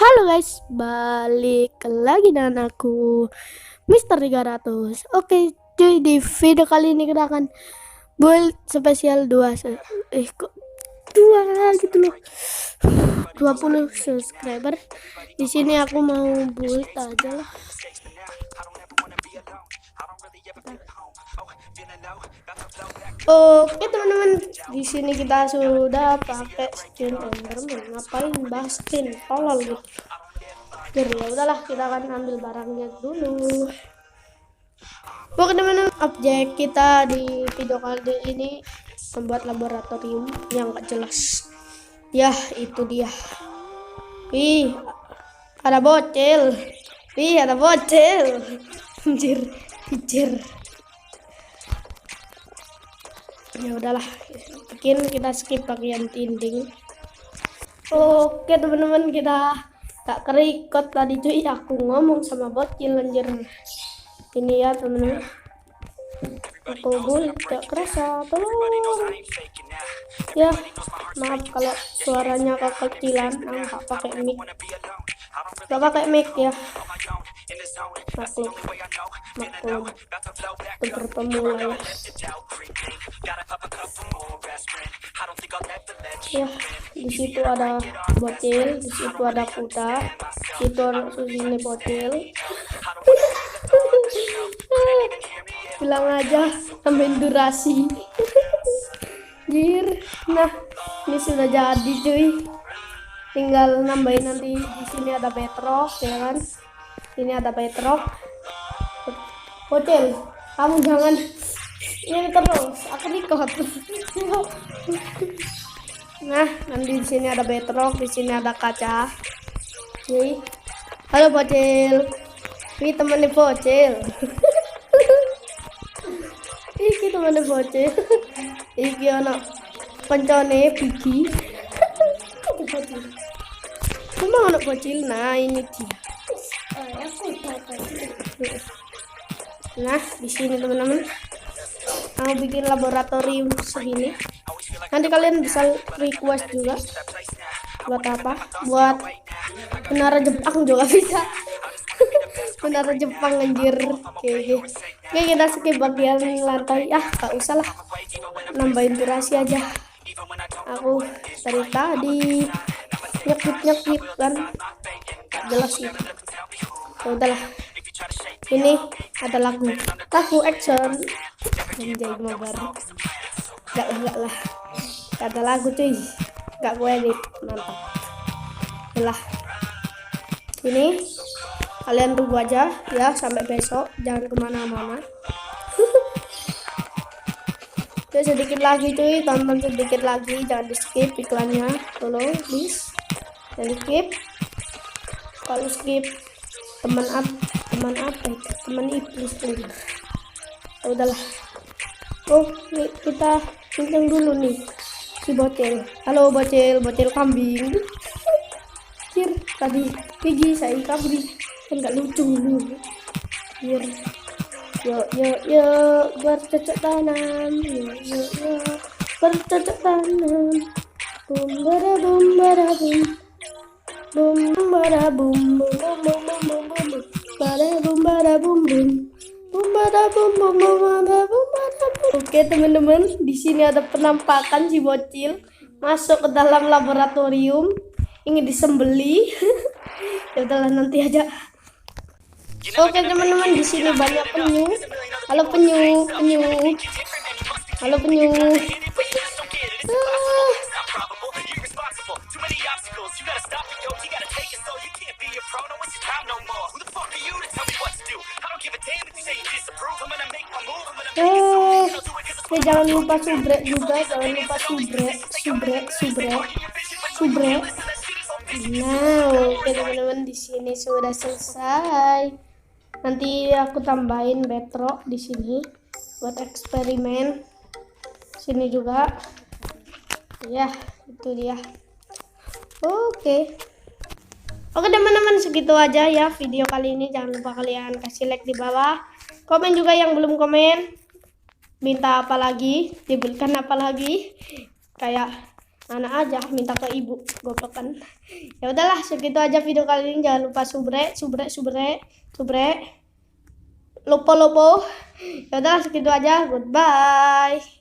Halo guys, balik lagi dengan aku Mister 300. Oke cuy, di video kali ini kita akan build spesial 2 kok 2 gitu loh. 20 subscriber. Di sini aku mau build aja lah. Oke teman-teman, di sini kita sudah pakai skin Enderman. Ngapain bahas skin tolol gitu. Jadi ya udahlah, kita akan ambil barangnya dulu. Oke teman-teman, objek kita di video kali ini membuat laboratorium yang gak jelas. Ya itu dia. Ih, ada bocil. Ih, ada bocil. Anjir, hijir. Ya udahlah, mungkin kita skip bagian tinding. Oke teman-teman, kita tak kerikot tadi cuy, aku ngomong sama bocil anjir. Ini ya teman-teman, aku buat gak kerasa, tolong ya. Maaf kalau suaranya kekecilan, nggak pakai mic, ya. Maklum untuk pemula ya. Di situ ada bocil, di situ ada kuda, di situ ada ini bocil. Bilang aja tambahin durasi. Jir. Nah, ini sudah jadi cuy. Tinggal nambahin nanti. Di sini ada bedrock ya kan. Ini ada bedrock. Bocil, kamu jangan ini terus. Aku record. Nah, nanti di sini ada bedrock, di sini ada kaca. Nih. Halo bocil. Ini temennya bocil. Iki temennya bocil. Iki anak pencone Bigi. Cuma anak bocil. Nah, ini dia. Nah, di sini teman-teman, aku bikin laboratorium segini. Nanti kalian bisa request juga. Buat apa? Buat menara Jepang juga bisa. Menara Jepang anjir. Oke, kita skip bagian lantai. Gak usah lah, nambahin durasi aja. Aku dari tadi nyekip kan jelas gitu. Ya udahlah, ini ada lagu action menjadi mabar. Gak lah, gak ada lagu cuy, gak gue edit. Mantap lah. Ini kalian tunggu aja ya sampai besok, jangan kemana-mana. Oke, sedikit lagi cuy, tonton sedikit lagi, jangan di skip iklannya, tolong please, jangan di skip. Kalau skip teman iblis tuh. Udahlah. Nih, kita cincang dulu nih si bocil. Halo bocil kambing. Kir tadi Pigi saya kabri kan gak lucu dulu. Kir. Yuk bercocok tanam. Yuk bercocok tanam. Bum bara bum bara bum. Bum bara bum bum bum bum bum bum. Bara bum bara bum bum. Bum bara bum bum bum bara bum bara bum. Oke teman-teman, di sini ada penampakan si bocil masuk ke dalam laboratorium, ingin disembeli. Ya udahlah, nanti aja. Oke teman-teman, di sini banyak penyu. Halo penyu. Halo penyu. Jangan lupa subrek juga, subrek. Nah, oke teman-teman, di sini sudah selesai. Nanti aku tambahin bedrock di sini buat eksperimen. Sini juga. Ya, itu dia. Oke teman-teman, segitu aja ya video kali ini. Jangan lupa kalian kasih like di bawah, komen juga yang belum komen, minta apa lagi, dibelikan apa lagi, kayak anak aja minta ke ibu gopekan. Ya udahlah, segitu aja video kali ini. Jangan lupa subrek, lopo. Ya udahlah, segitu aja. Goodbye.